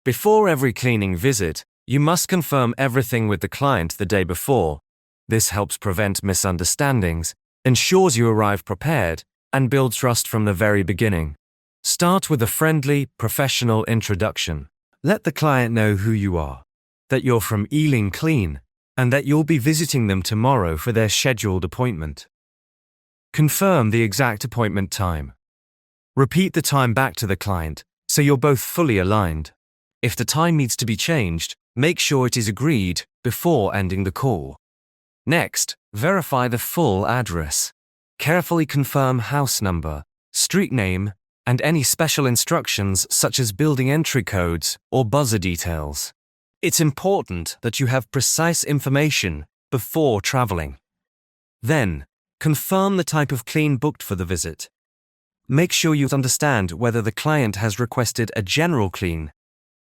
Before every cleaning visit, you must confirm everything with the client the day before. This helps prevent misunderstandings, ensures you arrive prepared, and builds trust from the very beginning. Start with a friendly, professional introduction. Let the client know who you are, that you're from Ealing Clean, and that you'll be visiting them tomorrow for their scheduled appointment. Confirm the exact appointment time. Repeat the time back to the client so you're both fully aligned. If the time needs to be changed, make sure it is agreed before ending the call. Next, verify the full address. Carefully confirm house number, street name, and any special instructions such as building entry codes or buzzer details. It's important that you have precise information before traveling. Then, confirm the type of clean booked for the visit. Make sure you understand whether the client has requested a general clean,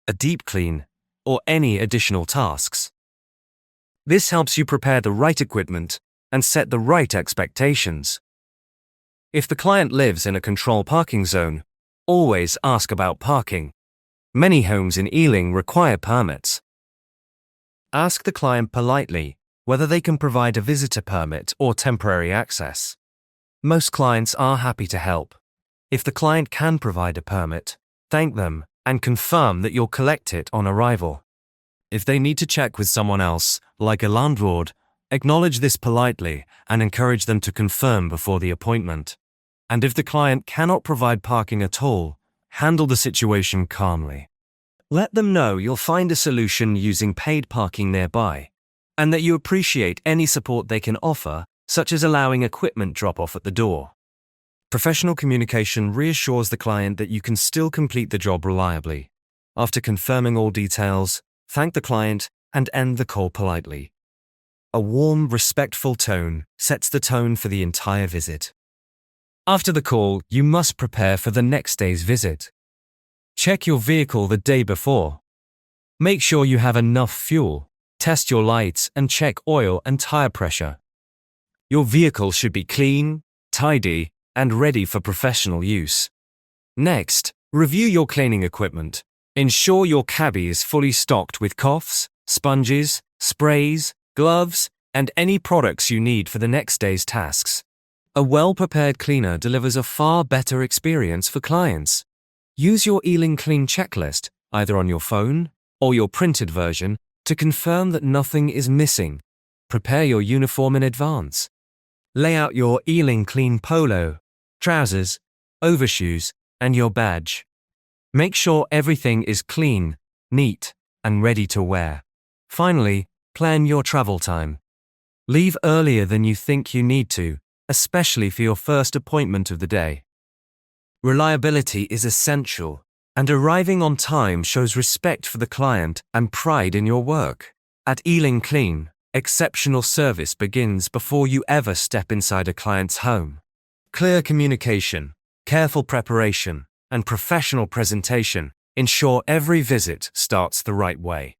a deep clean, or any additional tasks. This helps you prepare the right equipment and set the right expectations. If the client lives in a controlled parking zone, always ask about parking. Many homes in Ealing require permits. Ask the client politely whether they can provide a visitor permit or temporary access. Most clients are happy to help. If the client can provide a permit, thank them and confirm that you'll collect it on arrival. If they need to check with someone else, like a landlord, acknowledge this politely and encourage them to confirm before the appointment. And if the client cannot provide parking at all, handle the situation calmly. Let them know you'll find a solution using paid parking nearby, and that you appreciate any support they can offer, such as allowing equipment drop-off at the door. Professional communication reassures the client that you can still complete the job reliably. After confirming all details, thank the client and end the call politely. A warm, respectful tone sets the tone for the entire visit. After the call, you must prepare for the next day's visit. Check your vehicle the day before. Make sure you have enough fuel. Test your lights and check oil and tire pressure. Your vehicle should be clean, tidy, and ready for professional use. Next, review your cleaning equipment. Ensure your cabbie is fully stocked with cloths, sponges, sprays, gloves, and any products you need for the next day's tasks. A well-prepared cleaner delivers a far better experience for clients. Use your Ealing Clean checklist, either on your phone or your printed version, to confirm that nothing is missing. Prepare your uniform in advance. Lay out your Ealing Clean polo, trousers, overshoes, and your badge. Make sure everything is clean, neat, and ready to wear. Finally, plan your travel time. Leave earlier than you think you need to, especially for your first appointment of the day. Reliability is essential, and arriving on time shows respect for the client and pride in your work. At Ealing Clean, exceptional service begins before you ever step inside a client's home. Clear communication, careful preparation, and professional presentation ensure every visit starts the right way.